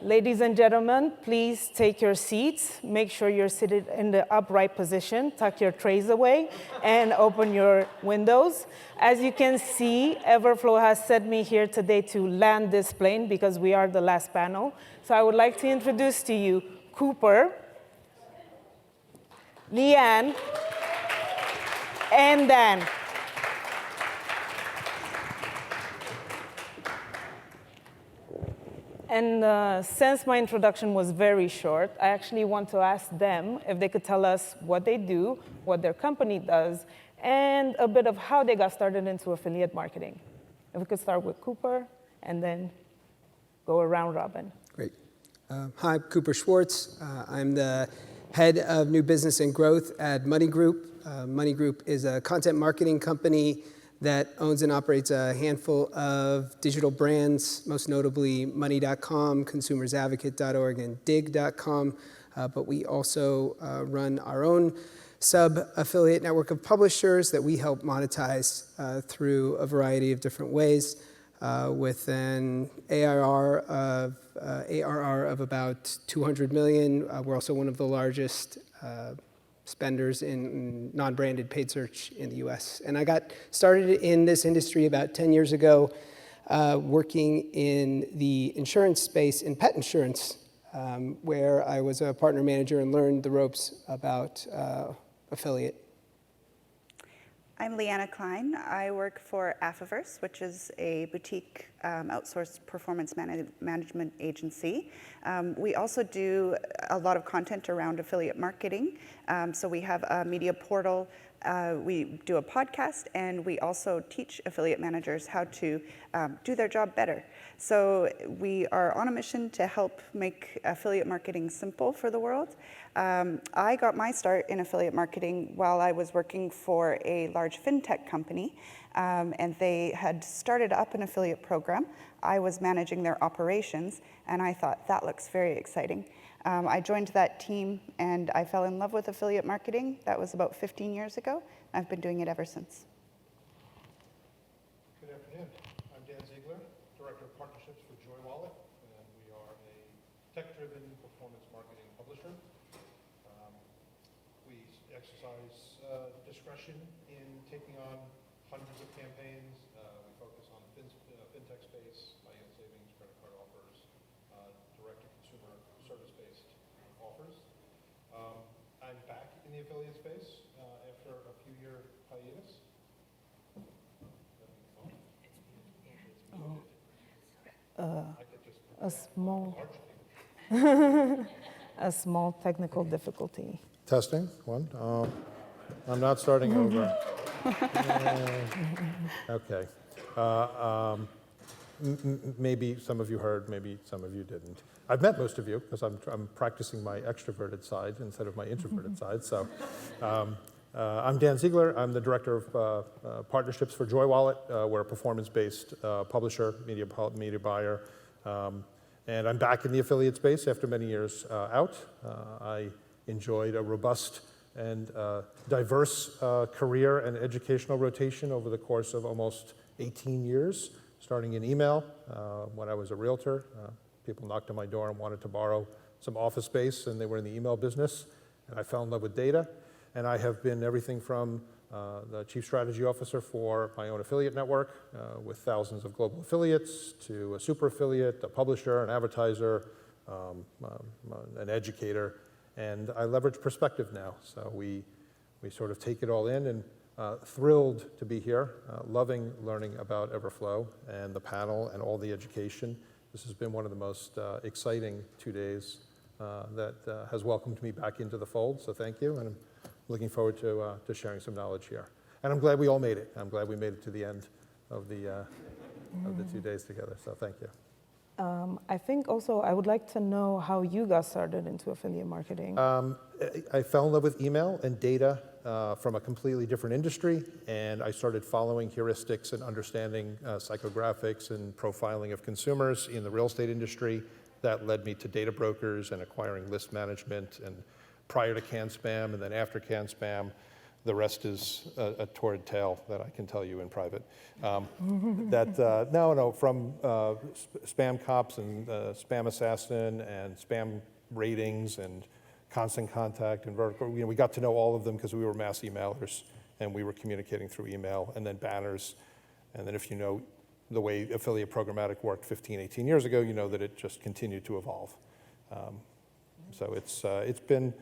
Ladies and gentlemen, please take your seats. Make sure you're seated in the upright position. Tuck your trays away and open your windows. As you can see, Everflow has sent me here today to land this plane because we are the last panel. So I would like to introduce to you Cooper, Leanne, and Dan. And since my introduction was very short, I actually want to ask them if they could tell us what they do, what their company does, and a bit of how they got started into affiliate marketing. If we could start with Cooper and then go around robin. Great. Hi, Cooper Schwartz. I'm the head of new business and growth at Money Group. Money Group is a content marketing company that owns and operates a handful of digital brands, most notably Money.com, ConsumersAdvocate.org, and Dig.com. But we also run our own sub-affiliate network of publishers that we help monetize through a variety of different ways with an ARR of about 200 million. We're also one of the largest spenders in non-branded paid search in the US. And I got started in this industry about 10 years ago, working in the insurance space, in pet insurance, where I was a partner manager and learned the ropes about affiliate. I'm Leanna Klein. I work for Affiverse, which is a boutique outsourced performance management agency. We also do a lot of content around affiliate marketing. So we have a media portal, we do a podcast, and we also teach affiliate managers how to do their job better. So we are on a mission to help make affiliate marketing simple for the world. I got my start in affiliate marketing while I was working for a large fintech company, and they had started up an affiliate program. I was managing their operations, and I thought, that looks very exciting. I joined that team, and I fell in love with affiliate marketing. That was about 15 years ago. I've been doing it ever since. Good afternoon. I'm Dan Ziegler, Director of Partnerships for Joy Wallet, and we are a tech-driven performance marketing publisher. We exercise discretion in taking on hundreds of campaigns. We focus on fintech space, high-yield savings, credit card offers, direct-to-consumer service-based offers. I'm back in the affiliate space after a few-year hiatus. A small technical difficulty. Testing, one. I'm not starting over. Okay. Maybe some of you heard, maybe some of you didn't. I've met most of you because I'm practicing my extroverted side instead of my introverted side. So I'm Dan Ziegler. I'm the Director of Partnerships for Joy Wallet. We're a performance-based publisher, media buyer. And I'm back in the affiliate space after many years out. I enjoyed a robust and diverse career and educational rotation over the course of almost 18 years, starting in email when I was a realtor. People knocked on my door and wanted to borrow some office space, and they were in the email business. And I fell in love with data. And I have been everything from the Chief Strategy Officer for my own affiliate network with thousands of global affiliates to a super affiliate, a publisher, an advertiser, an educator. And I leverage perspective now. So we sort of take it all in, and thrilled to be here, loving learning about Everflow and the panel and all the education. This has been one of the most exciting 2 days that has welcomed me back into the fold. So thank you, and I'm looking forward to sharing some knowledge here. And I'm glad we all made it. I'm glad we made it to the end of the 2 days together. So thank you. I think also I would like to know how you got started into affiliate marketing. I fell in love with email and data from a completely different industry, and I started following heuristics and understanding psychographics and profiling of consumers in the real estate industry. That led me to data brokers and acquiring list management, and prior to CAN-SPAM and then after CAN-SPAM, The rest is a torrid tale that I can tell you in private. From Spam Cops and Spam Assassin and Spam Ratings and Constant Contact and Vertical, we got to know all of them because we were mass emailers and we were communicating through email, and then banners. And then if you know the way affiliate programmatic worked 15, 18 years ago, you know that it just continued to evolve. So it's been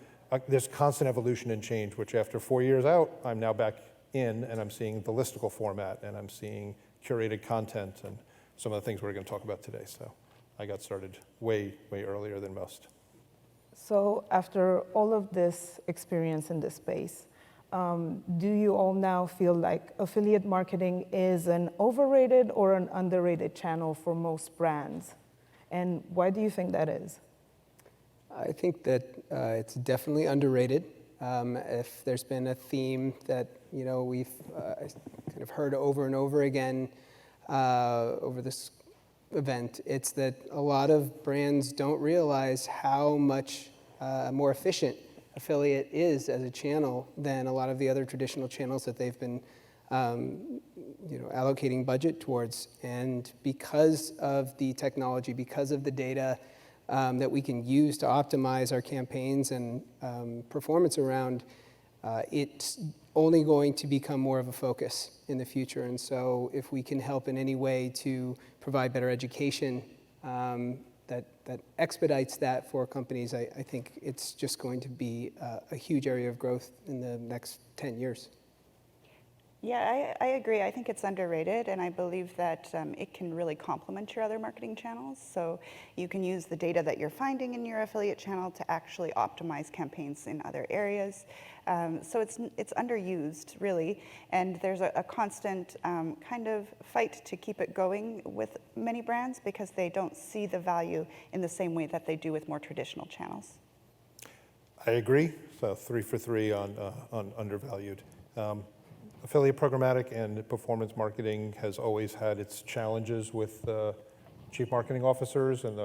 there's constant evolution and change, which after 4 years out, I'm now back in and I'm seeing the listicle format and I'm seeing curated content and some of the things we're going to talk about today. So I got started way, way earlier than most. So after all of this experience in this space, do you all now feel like affiliate marketing is an overrated or an underrated channel for most brands? And why do you think that is? I think that it's definitely underrated. If there's been a theme that we've kind of heard over and over again over this event, it's that a lot of brands don't realize how much more efficient affiliate is as a channel than a lot of the other traditional channels that they've been allocating budget towards. And because of the technology, because of the data that we can use to optimize our campaigns and performance around, it's only going to become more of a focus in the future. And so if we can help in any way to provide better education that expedites that for companies, I think it's just going to be a huge area of growth in the next 10 years. Yeah, I agree. I think it's underrated, and I believe that it can really complement your other marketing channels. So you can use the data that you're finding in your affiliate channel to actually optimize campaigns in other areas. So it's underused, really, and there's a constant kind of fight to keep it going with many brands because they don't see the value in the same way that they do with more traditional channels. I agree. So 3 for 3 on undervalued. Affiliate programmatic and performance marketing has always had its challenges with chief marketing officers, and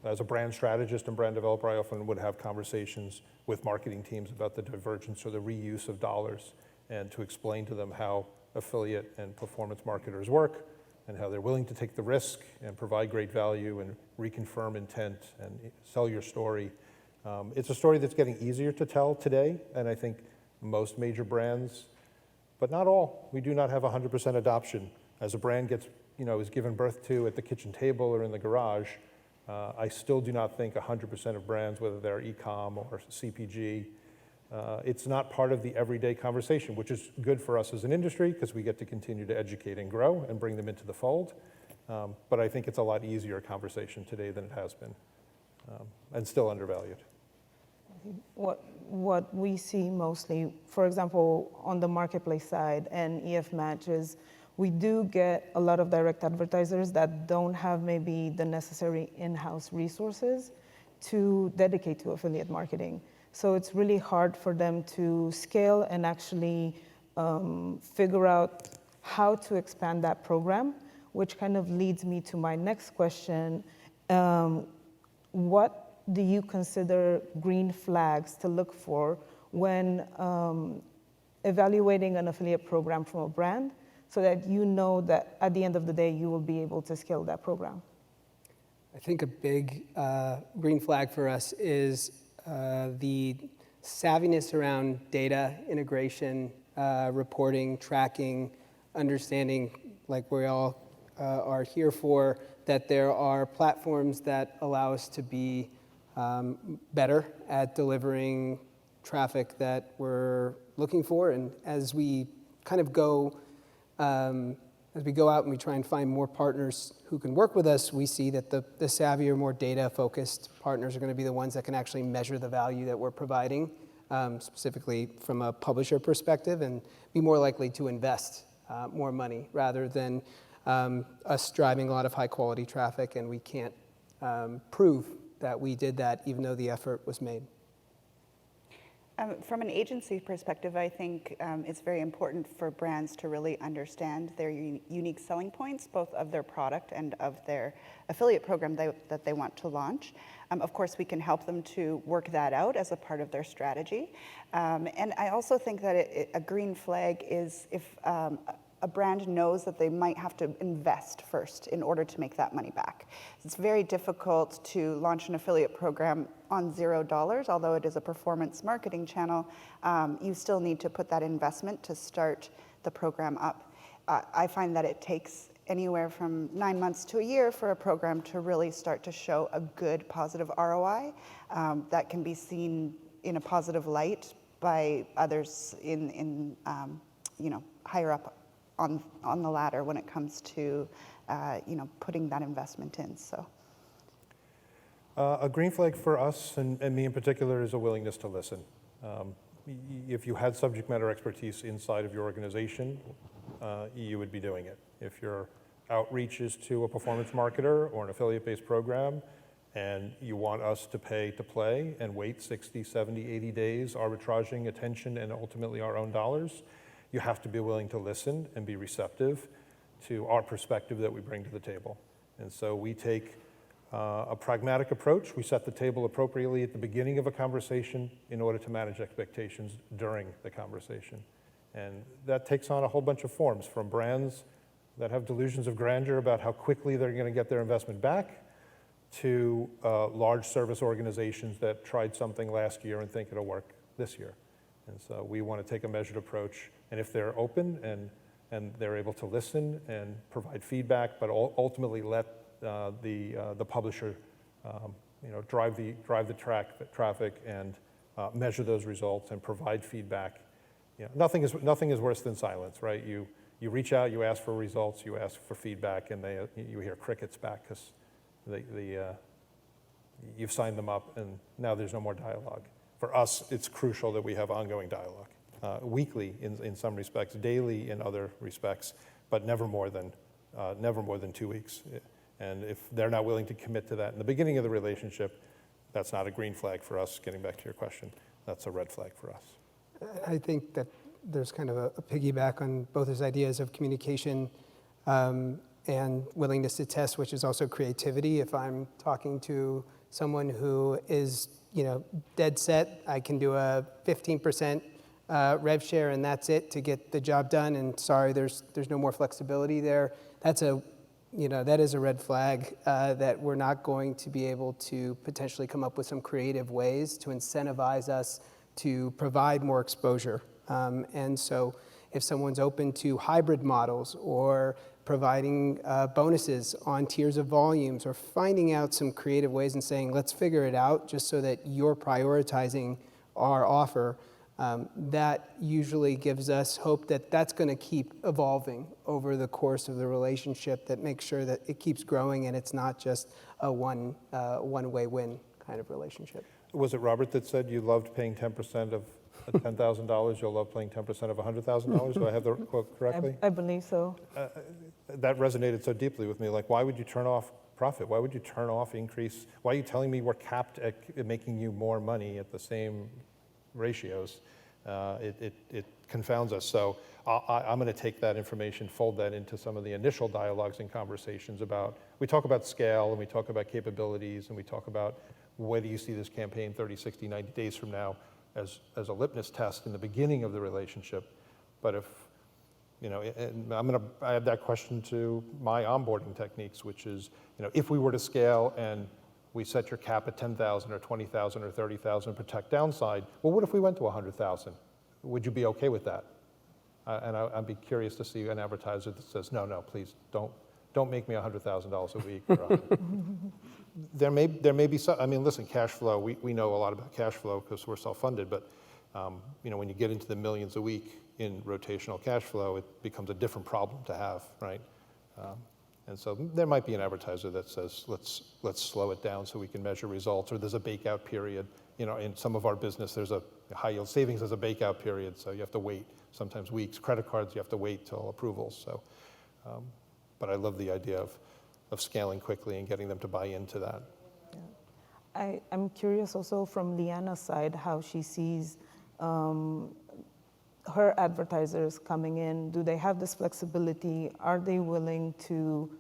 as a brand strategist and brand developer, I often would have conversations with marketing teams about the divergence or the reuse of dollars, and to explain to them how affiliate and performance marketers work and how they're willing to take the risk and provide great value and reconfirm intent and sell your story. It's a story that's getting easier to tell today, and I think most major brands, but not all. We do not have 100% adoption. As a brand is given birth to at the kitchen table or in the garage, I still do not think 100% of brands, whether they're e-com or CPG, it's not part of the everyday conversation, which is good for us as an industry because we get to continue to educate and grow and bring them into the fold. But I think it's a lot easier conversation today than it has been, and still undervalued. What we see mostly, for example, on the marketplace side and EF Match is we do get a lot of direct advertisers that don't have maybe the necessary in-house resources to dedicate to affiliate marketing. So it's really hard for them to scale and actually figure out how to expand that program, which kind of leads me to my next question. What do you consider green flags to look for when evaluating an affiliate program from a brand so that you know that at the end of the day you will be able to scale that program? I think a big green flag for us is the savviness around data integration, reporting, tracking, understanding, like we all are here for, that there are platforms that allow us to be better at delivering traffic that we're looking for. And as we kind of go out and we try and find more partners who can work with us, we see that the savvier, more data-focused partners are going to be the ones that can actually measure the value that we're providing, specifically from a publisher perspective, and be more likely to invest more money rather than us driving a lot of high-quality traffic and we can't prove that we did that even though the effort was made. From an agency perspective, I think it's very important for brands to really understand their unique selling points, both of their product and of their affiliate program that they want to launch. Of course, we can help them to work that out as a part of their strategy. And I also think that a green flag is if a brand knows that they might have to invest first in order to make that money back. It's very difficult to launch an affiliate program on $0, although it is a performance marketing channel. You still need to put that investment to start the program up. I find that it takes anywhere from 9 months to a year for a program to really start to show a good positive ROI that can be seen in a positive light by others in higher up on the ladder when it comes to putting that investment in. So a green flag for us, and me in particular, is a willingness to listen. If you had subject matter expertise inside of your organization, you would be doing it. If your outreach is to a performance marketer or an affiliate-based program, and you want us to pay to play and wait 60, 70, 80 days, arbitraging attention and ultimately our own dollars, you have to be willing to listen and be receptive to our perspective that we bring to the table. And so we take a pragmatic approach. We set the table appropriately at the beginning of a conversation in order to manage expectations during the conversation. And that takes on a whole bunch of forms, from brands that have delusions of grandeur about how quickly they're going to get their investment back, to large service organizations that tried something last year and think it'll work this year. And so we want to take a measured approach. And if they're open and they're able to listen and provide feedback, but ultimately let the publisher drive the traffic and measure those results and provide feedback. Nothing is worse than silence, right? You reach out, you ask for results, you ask for feedback, and you hear crickets back because you've signed them up, and now there's no more dialogue. For us, it's crucial that we have ongoing dialogue, weekly in some respects, daily in other respects, but never more than 2 weeks. And if they're not willing to commit to that in the beginning of the relationship, that's not a green flag for us. Getting back to your question, that's a red flag for us. I think that there's kind of a piggyback on both those ideas of communication and willingness to test, which is also creativity. If I'm talking to someone who is dead set, I can do a 15% rev share and that's it to get the job done, and sorry, there's no more flexibility there. That is a red flag that we're not going to be able to potentially come up with some creative ways to incentivize us to provide more exposure. And so if someone's open to hybrid models or providing bonuses on tiers of volumes or finding out some creative ways and saying, let's figure it out just so that you're prioritizing our offer, that usually gives us hope that that's going to keep evolving over the course of the relationship, that makes sure that it keeps growing and it's not just a one-way win kind of relationship. Was it Robert that said you loved paying 10% of $10,000, you'll love paying 10% of $100,000? Do I have the quote correctly? I believe so. That resonated so deeply with me. Like, why would you turn off profit? Why would you turn off increase? Why are you telling me we're capped at making you more money at the same ratios? It confounds us. So I'm going to take that information, fold that into some of the initial dialogues and conversations about, we talk about scale and we talk about capabilities and we talk about where do you see this campaign 30, 60, 90 days from now as a litmus test in the beginning of the relationship. But if, and I'm going to add that question to my onboarding techniques, which is, if we were to scale and we set your cap at 10,000 or 20,000 or 30,000, protect downside, well, what if we went to 100,000? Would you be okay with that? And I'd be curious to see an advertiser that says, no, please don't make me $100,000 a week. There may be some, listen, cash flow, we know a lot about cash flow because we're self-funded, but when you get into the millions a week in rotational cash flow, it becomes a different problem to have, right? And so there might be an advertiser that says, let's slow it down so we can measure results, or there's a bake-out period. In some of our business, there's a high-yield savings as a bake-out period, so you have to wait, sometimes weeks. Credit cards, you have to wait till approvals. So, but I love the idea of scaling quickly and getting them to buy into that. Yeah. I'm curious also from Liana's side how she sees her advertisers coming in? Do they have this flexibility? Are they willing to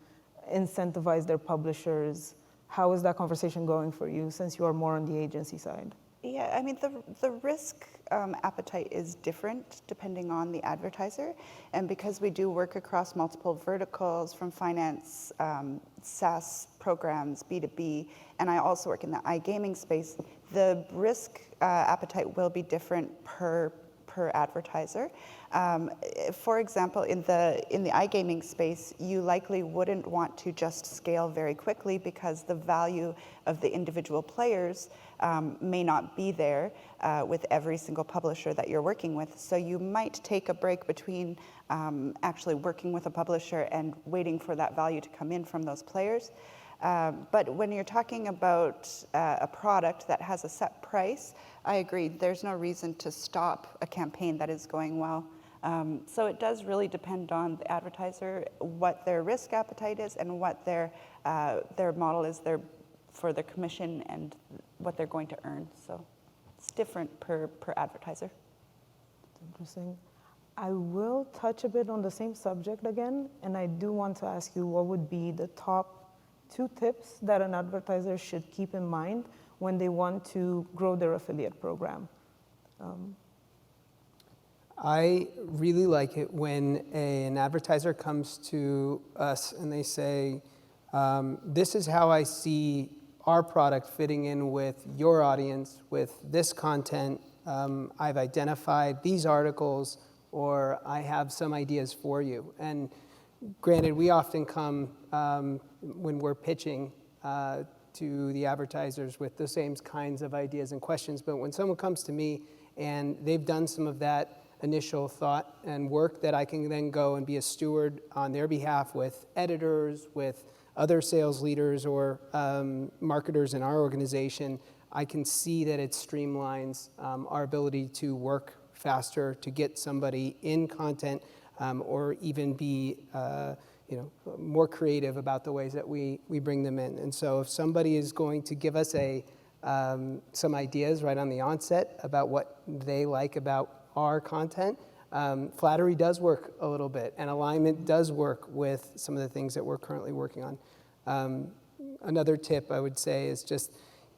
incentivize their publishers? How is that conversation going for you since you are more on the agency side? Yeah, I mean, the risk appetite is different depending on the advertiser. And because we do work across multiple verticals from finance, SaaS programs, B2B, and I also work in the iGaming space, the risk appetite will be different per advertiser. For example, in the iGaming space, you likely wouldn't want to just scale very quickly because the value of the individual players may not be there with every single publisher that you're working with. So you might take a break between actually working with a publisher and waiting for that value to come in from those players. But when you're talking about a product that has a set price, I agree, there's no reason to stop a campaign that is going well. So it does really depend on the advertiser, what their risk appetite is and what their model is for their commission and what they're going to earn. So it's different per advertiser. Interesting. I will touch a bit on the same subject again, and I do want to ask you what would be the top 2 tips that an advertiser should keep in mind when they want to grow their affiliate program. I really like it when an advertiser comes to us and they say, this is how I see our product fitting in with your audience, with this content. I've identified these articles, or I have some ideas for you. And granted, we often come when we're pitching to the advertisers with the same kinds of ideas and questions, but when someone comes to me and they've done some of that initial thought and work that I can then go and be a steward on their behalf with editors, with other sales leaders or marketers in our organization, I can see that it streamlines our ability to work faster, to get somebody in content, or even be more creative about the ways that we bring them in. And so if somebody is going to give us some ideas right on the onset about what they like about our content, flattery does work a little bit, and alignment does work with some of the things that we're currently working on. Another tip I would say is just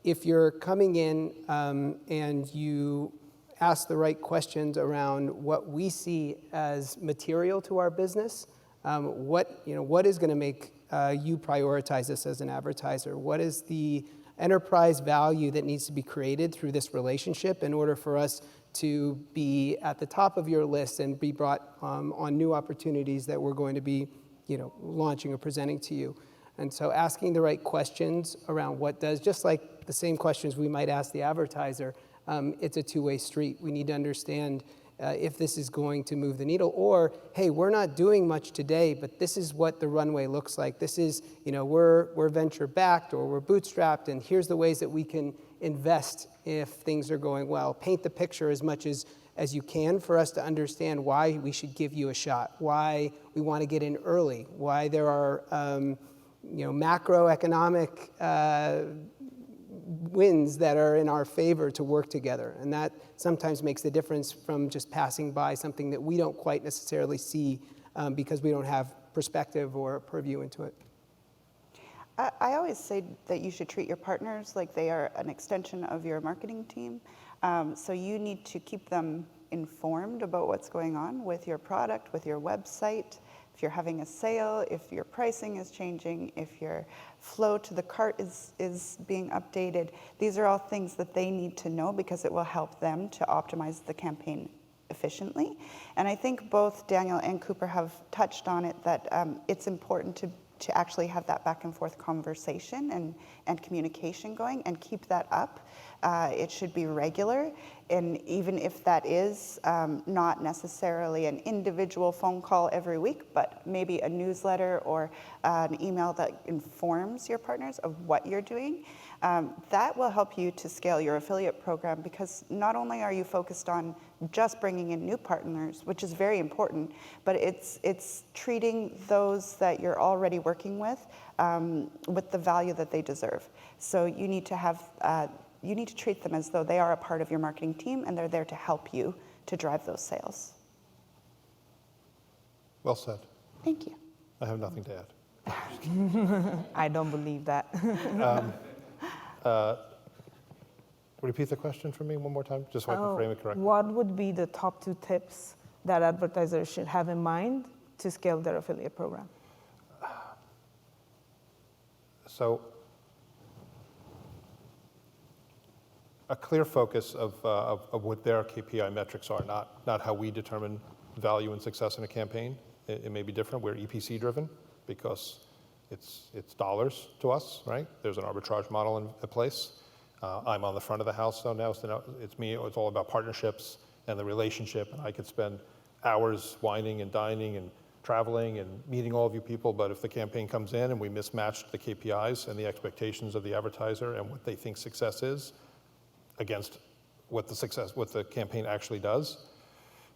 if you're coming in and you ask the right questions around what we see as material to our business, what is going to make you prioritize this as an advertiser? What is the enterprise value that needs to be created through this relationship in order for us to be at the top of your list and be brought on new opportunities that we're going to be launching or presenting to you? And so asking the right questions around what does, just like the same questions we might ask the advertiser, it's a two-way street. We need to understand if this is going to move the needle, or, hey, we're not doing much today, but this is what the runway looks like. This is, we're venture-backed or we're bootstrapped, and here's the ways that we can invest if things are going well. Paint the picture as much as you can for us to understand why we should give you a shot, why we want to get in early, why there are macroeconomic wins that are in our favor to work together. And that sometimes makes the difference from just passing by something that we don't quite necessarily see because we don't have perspective or purview into it. I always say that you should treat your partners like they are an extension of your marketing team. So you need to keep them informed about what's going on with your product, with your website, if you're having a sale, if your pricing is changing, if your flow to the cart is being updated. These are all things that they need to know because it will help them to optimize the campaign efficiently. And I think both Daniel and Cooper have touched on it, that it's important to actually have that back and forth conversation and communication going and keep that up. It should be regular, and even if that is not necessarily an individual phone call every week, but maybe a newsletter or an email that informs your partners of what you're doing, that will help you to scale your affiliate program, because not only are you focused on just bringing in new partners, which is very important, but it's treating those that you're already working with the value that they deserve. So you need to have you need to treat them as though they are a part of your marketing team and they're there to help you to drive those sales. Well said. Thank you. I have nothing to add. I don't believe that. Repeat the question for me one more time, just so I can frame it correctly. What would be the top 2 tips that advertisers should have in mind to scale their affiliate program? So a clear focus of what their KPI metrics are, not how we determine value and success in a campaign. It may be different. We're EPC driven because it's dollars to us, right? There's an arbitrage model in place. I'm on the front of the house, so now it's me. It's all about partnerships and the relationship. And I could spend hours whining and dining and traveling and meeting all of you people, but if the campaign comes in and we mismatched the KPIs and the expectations of the advertiser and what they think success is against what the campaign actually does,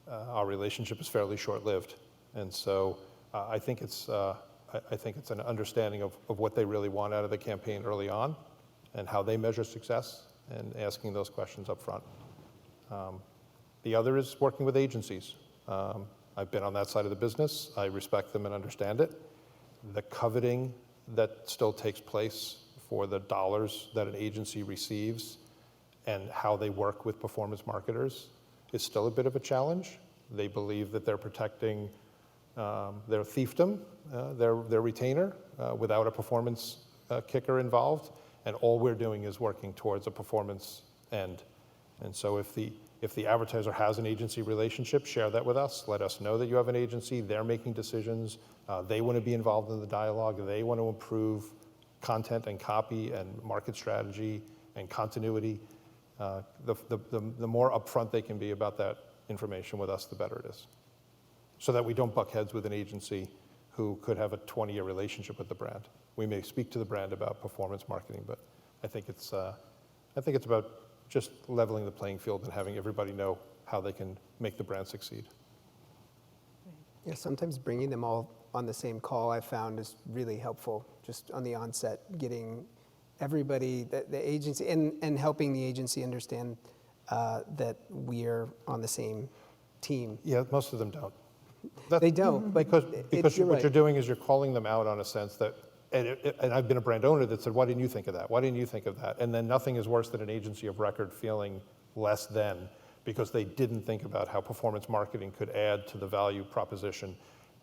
our relationship is fairly short-lived. And so I think it's an understanding of what they really want out of the campaign early on and how they measure success and asking those questions up front. The other is working with agencies. I've been on that side of the business. I respect them and understand it. The coveting that still takes place for the dollars that an agency receives and how they work with performance marketers is still a bit of a challenge. They believe that they're protecting their fiefdom, their retainer, without a performance kicker involved. And all we're doing is working towards a performance end. And so if the advertiser has an agency relationship, share that with us. Let us know that you have an agency. They're making decisions. They want to be involved in the dialogue. They want to improve content and copy and market strategy and continuity. The more upfront they can be about that information with us, the better it is. So that we don't buck heads with an agency who could have a 20-year relationship with the brand. We may speak to the brand about performance marketing, but I think it's about just leveling the playing field and having everybody know how they can make the brand succeed. Yeah, sometimes bringing them all on the same call I found is really helpful, just on the onset, getting everybody, the agency, and helping the agency understand that we're on the same team. Yeah, most of them don't. They don't, but because you're what right. you're doing is you're calling them out on a sense that, and I've been a brand owner that said, why didn't you think of that? Why didn't you think of that? And then nothing is worse than an agency of record feeling less than because they didn't think about how performance marketing could add to the value proposition.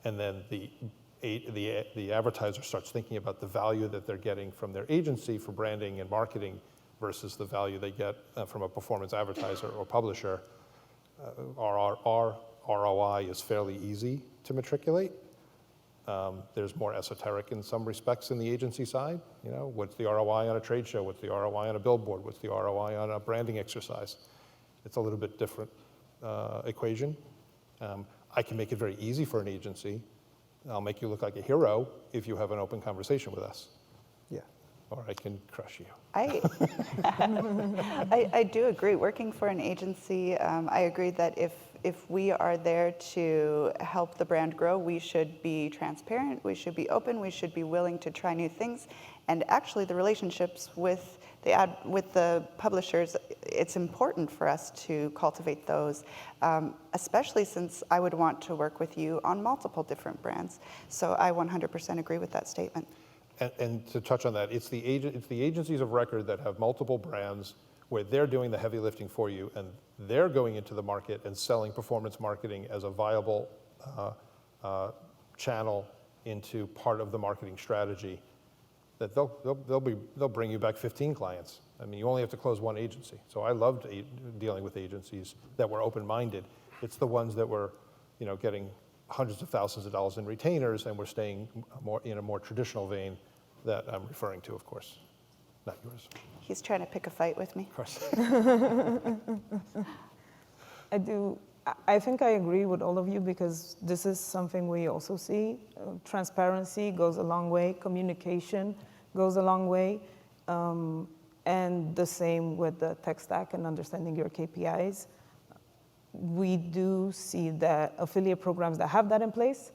And then the advertiser starts thinking about the value that they're getting from their agency for branding and marketing versus the value they get from a performance advertiser or publisher. Our ROI is fairly easy to matriculate. There's more esoteric in some respects in the agency side. You know, what's the ROI on a trade show? What's the ROI on a billboard? What's the ROI on a branding exercise? It's a little bit different equation. I can make it very easy for an agency. I'll make you look like a hero if you have an open conversation with us. Yeah. Or I can crush you. I do agree. Working for an agency, I agree that if we are there to help the brand grow, we should be transparent, we should be open, we should be willing to try new things. And actually the relationships with the publishers, it's important for us to cultivate those, especially since I would want to work with you on multiple different brands. So I 100% agree with that statement. And to touch on that, it's the agencies of record that have multiple brands where they're doing the heavy lifting for you and they're going into the market and selling performance marketing as a viable channel into part of the marketing strategy, that they'll bring you back 15 clients. I mean, you only have to close one agency. So I loved dealing with agencies that were open-minded. It's the ones that were, getting hundreds of thousands of dollars in retainers and were staying in a more traditional vein that I'm referring to, of course, not yours. He's trying to pick a fight with me. Of course. I think I agree with all of you because this is something we also see. Transparency goes a long way. Communication goes a long way. And the same with the tech stack and understanding your KPIs. We do see that affiliate programs that have that in place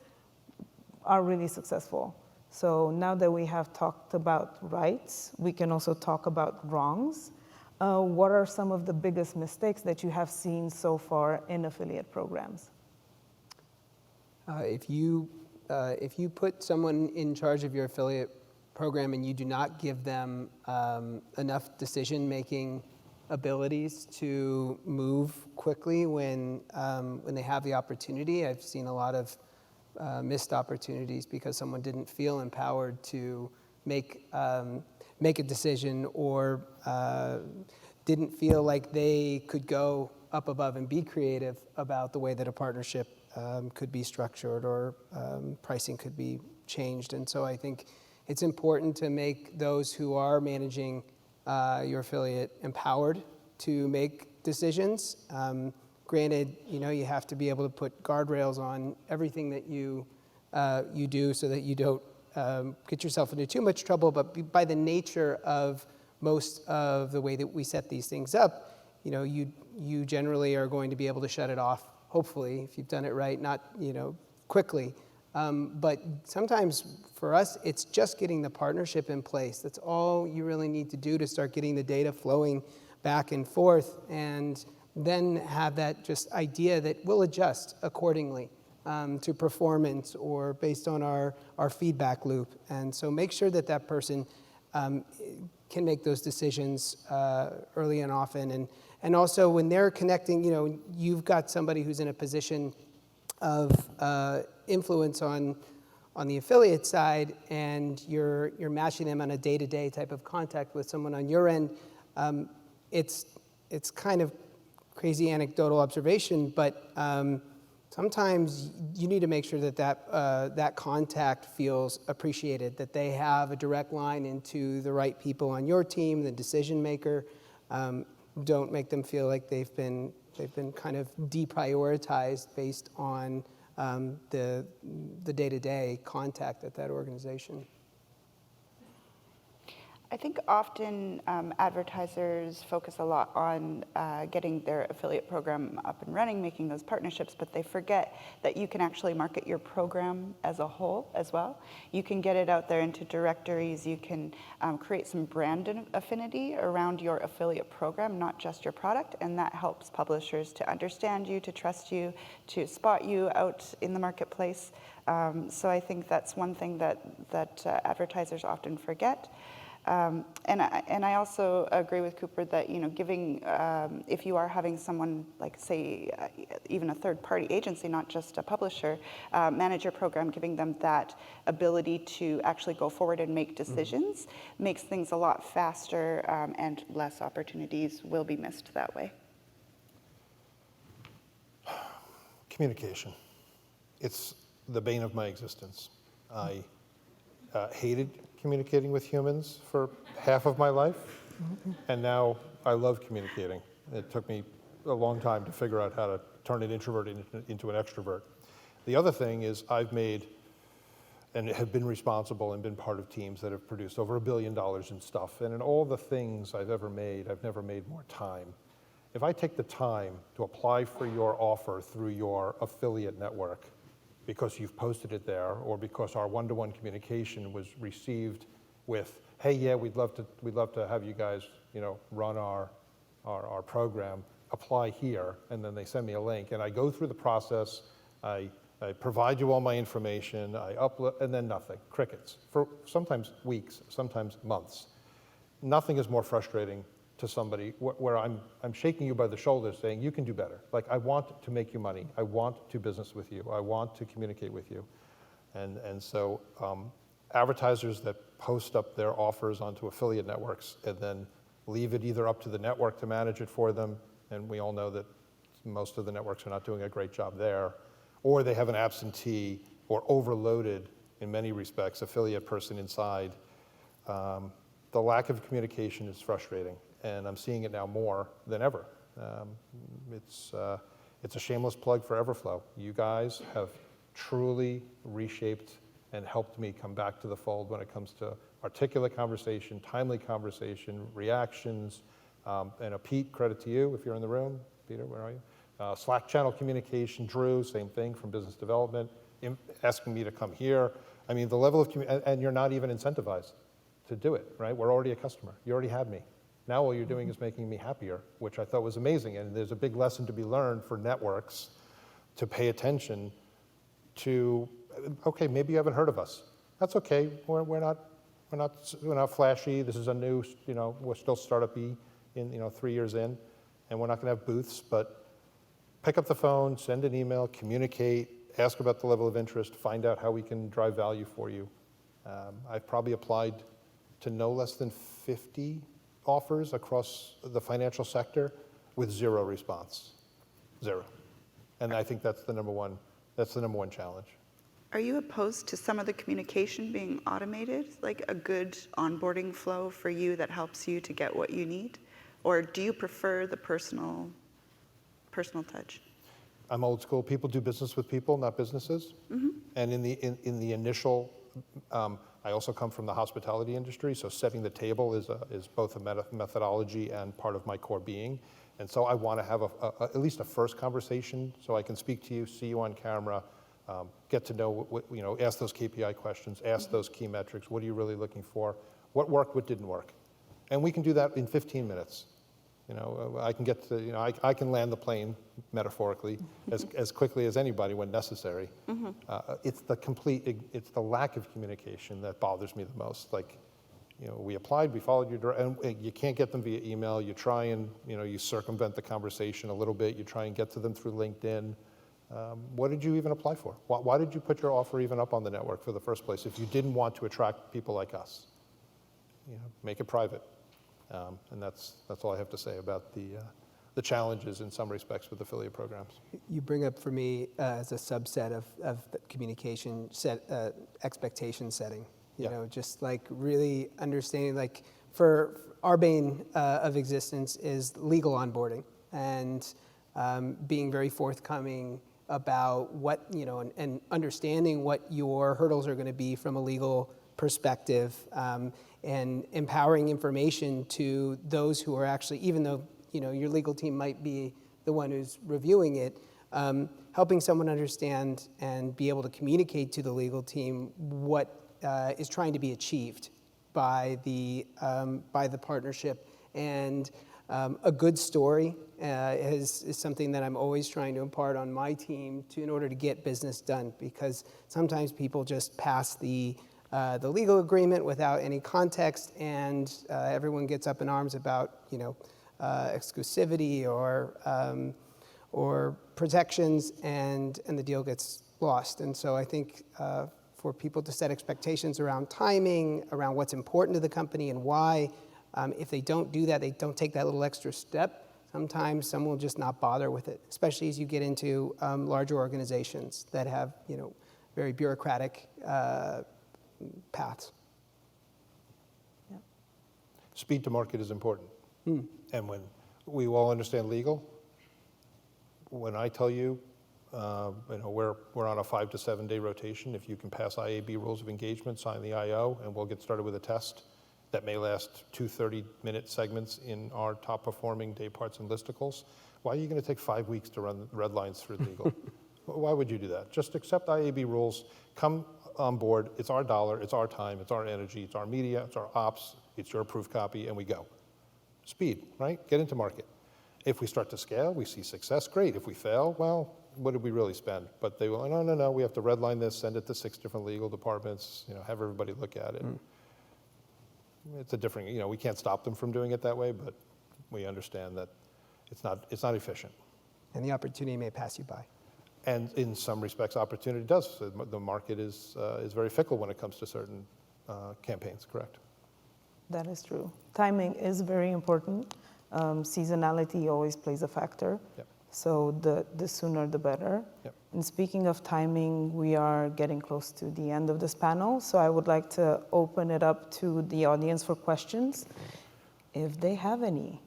are really successful. So now that we have talked about rights, we can also talk about wrongs. what are some of the biggest mistakes that you have seen so far in affiliate programs? If you put someone in charge of your affiliate program and you do not give them enough decision-making abilities to move quickly when they have the opportunity, I've seen a lot of missed opportunities because someone didn't feel empowered to make a decision or didn't feel like they could go up above and be creative about the way that a partnership could be structured or pricing could be changed. And so I think it's important to make those who are managing your affiliate empowered to make decisions. Granted, you have to be able to put guardrails on everything that you do so that you don't get yourself into too much trouble. But by the nature of most of the way that we set these things up, you generally are going to be able to shut it off, hopefully, if you've done it right, not quickly. But sometimes for us, it's just getting the partnership in place. That's all you really need to do to start getting the data flowing back and forth, and then have that just idea that we'll adjust accordingly to performance or based on our feedback loop. And so make sure that that person can make those decisions early and often. And also when they're connecting, you've got somebody who's in a position of influence on the affiliate side, and you're matching them on a day-to-day type of contact with someone on your end. It's kind of crazy anecdotal observation, but sometimes you need to make sure that contact feels appreciated, that they have a direct line into the right people on your team, the decision maker. Don't make them feel like they've been kind of deprioritized based on the day-to-day contact at that organization. I think often advertisers focus a lot on getting their affiliate program up and running, making those partnerships, but they forget that you can actually market your program as a whole as well. You can get it out there into directories. You can create some brand affinity around your affiliate program, not just your product, and that helps publishers to understand you, to trust you, to spot you out in the marketplace. So I think that's one thing that advertisers often forget. And I also agree with Cooper that, giving, if you are having someone like, say, even a third-party agency, not just a publisher, manage your program, giving them that ability to actually go forward and make decisions makes things a lot faster, and less opportunities will be missed that way. Communication. It's the bane of my existence. I hated communicating with humans for half of my life, and now I love communicating. It took me a long time to figure out how to turn an introvert into an extrovert. The other thing is I've made and have been responsible and been part of teams that have produced over $1 billion in stuff, and in all the things I've ever made, I've never made more time. If I take the time to apply for your offer through your affiliate network, because you've posted it there, or because our one-to-one communication was received with, hey, yeah, we'd love to have you guys, run our program, apply here, and then they send me a link, and I go through the process, I provide you all my information, I upload, and then nothing, crickets, for sometimes weeks, sometimes months. Nothing is more frustrating to somebody where I'm shaking you by the shoulders saying, you can do better. Like, I want to make you money. I want to do business with you. I want to communicate with you. And so advertisers that post up their offers onto affiliate networks and then leave it either up to the network to manage it for them, and we all know that most of the networks are not doing a great job there, or they have an absentee or overloaded, in many respects, affiliate person inside. The lack of communication is frustrating. And I'm seeing it now more than ever. It's a shameless plug for Everflow. You guys have truly reshaped and helped me come back to the fold when it comes to articulate conversation, timely conversation, reactions. And Pete, credit to you if you're in the room. Peter, where are you? Slack channel communication, Drew, same thing from business development, asking me to come here. I mean, the level of and you're not even incentivized to do it, right? We're already a customer. You already have me. Now all you're doing is making me happier, which I thought was amazing. And there's a big lesson to be learned for networks to pay attention to, okay, maybe you haven't heard of us. That's okay. We're not flashy. This is a new, we're still startup-y in, 3 years in, and we're not going to have booths, but pick up the phone, send an email, communicate, ask about the level of interest, find out how we can drive value for you. I've probably applied to no less than 50 offers across the financial sector with zero response, zero. And I think that's the number one challenge. Are you opposed to some of the communication being automated, like a good onboarding flow for you that helps you to get what you need? Or do you prefer the personal touch? I'm old school. People do business with people, not businesses. Mm-hmm. And in the initial, I also come from the hospitality industry, so setting the table is both a methodology and part of my core being. And so I want to have at least a first conversation so I can speak to you, see you on camera, get to know, ask those KPI questions, ask those key metrics. What are you really looking for? What worked, what didn't work? And we can do that in 15 minutes. I can get to, I can land the plane, metaphorically, as quickly as anybody when necessary. Mm-hmm. It's the lack of communication that bothers me the most. Like, we applied, we followed your, and you can't get them via email. You try and, you circumvent the conversation a little bit. You try and get to them through LinkedIn. What did you even apply for? Why did you put your offer even up on the network for the first place if you didn't want to attract people like us? Make it private. And that's all I have to say about the challenges in some respects with affiliate programs. You bring up for me as a subset of the communication expectation setting. Just like really understanding, like for our bane of existence is legal onboarding and being very forthcoming about what, and understanding what your hurdles are going to be from a legal perspective, and empowering information to those who are actually, even though your legal team might be the one who's reviewing it, helping someone understand and be able to communicate to the legal team what is trying to be achieved by the partnership. And a good story is something that I'm always trying to impart on my team in order to get business done, because sometimes people just pass the legal agreement without any context, and everyone gets up in arms about exclusivity or protections, and the deal gets lost. And so I think for people to set expectations around timing, around what's important to the company and why, if they don't do that, they don't take that little extra step, sometimes someone will just not bother with it, especially as you get into larger organizations that have very bureaucratic paths. Yeah. Speed to market is important. And when we all understand legal, when I tell you, we're on a 5 to 7 day rotation. If you can pass IAB rules of engagement, sign the IO, and we'll get started with a test that may last 2 30-minute segments in our top performing day parts and listicles. Why are you going to take 5 weeks to run red lines through legal? Why would you do that? Just accept IAB rules, come on board. It's our dollar, it's our time, it's our energy, it's our media, it's our ops, it's your approved copy, and we go. Speed, right? Get into market. If we start to scale, we see success, great. If we fail, well, what did we really spend? But they will, no, we have to redline this, send it to 6 different legal departments, have everybody look at it. It's a different, we can't stop them from doing it that way, but we understand that it's not efficient. And the opportunity may pass you by. And in some respects, opportunity does. The market is very fickle when it comes to certain campaigns, correct? That is true. Timing is very important. Seasonality always plays a factor. Yep. So the sooner the better. Yep. And speaking of timing, we are getting close to the end of this panel. So I would like to open it up to the audience for questions, if they have any.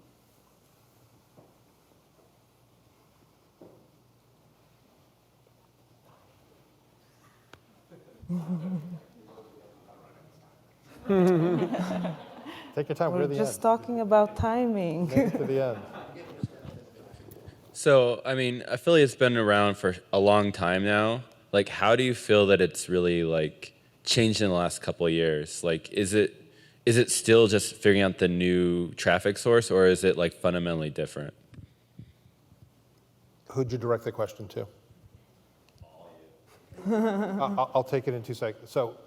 Take your time. We're just talking about timing. Make it to the end. So, affiliate's been around for a long time now. How do you feel that it's really changed in the last couple of years? Is is it still just figuring out the new traffic source, or is it like fundamentally different? Who'd you direct the question to? I'll take it in 2 seconds. So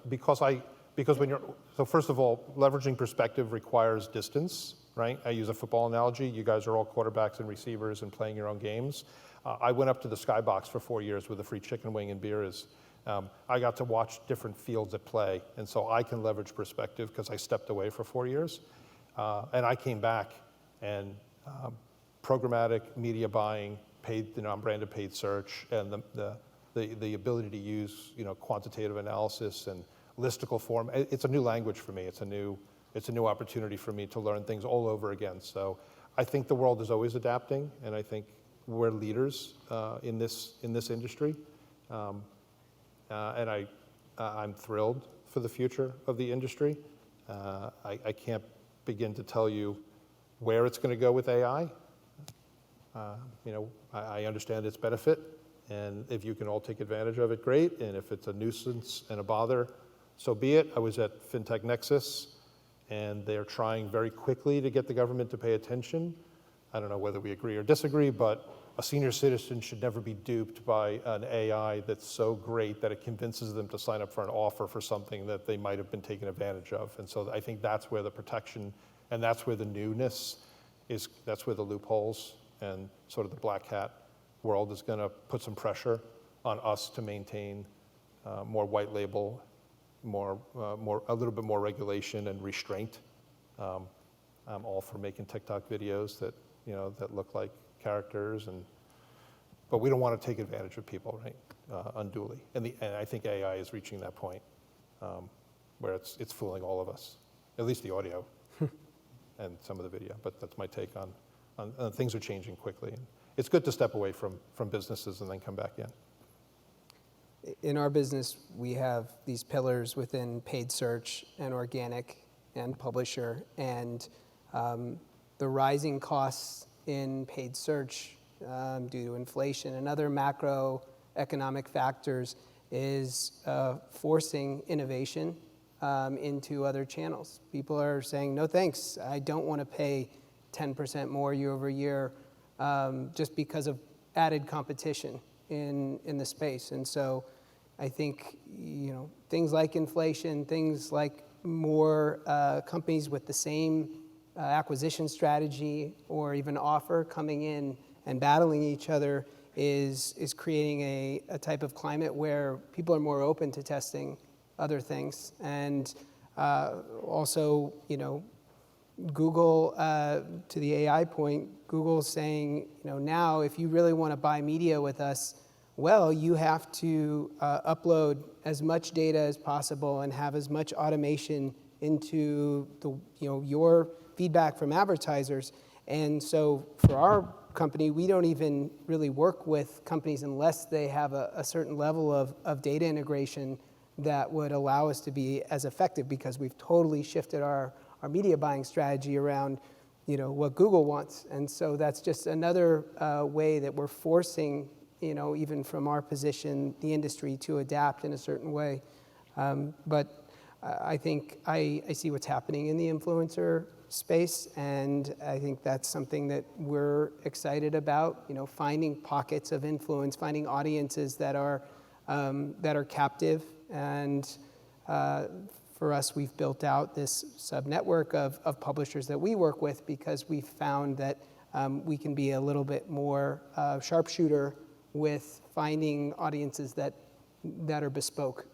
so first of all, leveraging perspective requires distance, right? I use a football analogy. You guys are all quarterbacks and receivers and playing your own games. I went up to the Skybox for 4 years with a free chicken wing and beer. I got to watch different fields at play, and so I can leverage perspective because I stepped away for 4 years. And I came back, and programmatic media buying, paid, non-branded paid search, and the ability to use, quantitative analysis and listicle form. It's a new language for me. It's a new opportunity for me to learn things all over again. So I think the world is always adapting, and I think we're leaders in this industry. And I'm thrilled for the future of the industry. I can't begin to tell you where it's going to go with AI. I understand its benefit, and if you can all take advantage of it, great. And if it's a nuisance and a bother, so be it. I was at FinTech Nexus, and they're trying very quickly to get the government to pay attention. I don't know whether we agree or disagree, but a senior citizen should never be duped by an AI that's so great that it convinces them to sign up for an offer for something that they might have been taken advantage of. And so I think that's where the protection, and that's where the newness is, that's where the loopholes and sort of the black hat world is going to put some pressure on us to maintain more white label, a little bit more regulation and restraint. I'm all for making TikTok videos that look like characters, but we don't want to take advantage of people, right, unduly. And I think AI is reaching that point where it's fooling all of us, at least the audio and some of the video. But that's my take on things are changing quickly. And it's good to step away from businesses and then come back in. In our business, we have these pillars within paid search and organic and publisher, and the rising costs in paid search due to inflation and other macroeconomic factors is forcing innovation into other channels. People are saying, no thanks, I don't want to pay 10% more year over year just because of added competition in the space. And so I think things like inflation, things like more companies with the same acquisition strategy or even offer coming in and battling each other is creating a type of climate where people are more open to testing other things. And also, Google, to the AI point, Google's saying, now if you really want to buy media with us, well, you have to upload as much data as possible and have as much automation into your feedback from advertisers. And so for our company, we don't even really work with companies unless they have a certain level of data integration that would allow us to be as effective, because we've totally shifted our media buying strategy around what Google wants. And so that's just another way that we're forcing, even from our position, the industry to adapt in a certain way. But I think I see what's happening in the influencer space, and I think that's something that we're excited about, finding pockets of influence, finding audiences that are captive. And for us, we've built out this sub-network of publishers that we work with, because we've found that we can be a little bit more sharpshooter with finding audiences that are bespoke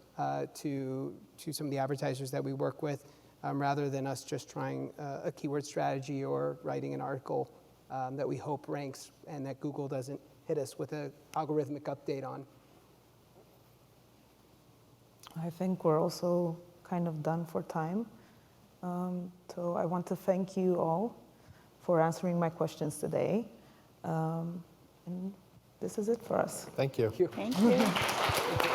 to some of the advertisers that we work with, rather than us just trying a keyword strategy or writing an article that we hope ranks and that Google doesn't hit us with an algorithmic update on. I think we're also kind of done for time. So I want to thank you all for answering my questions today. And this is it for us. Thank you. Thank you.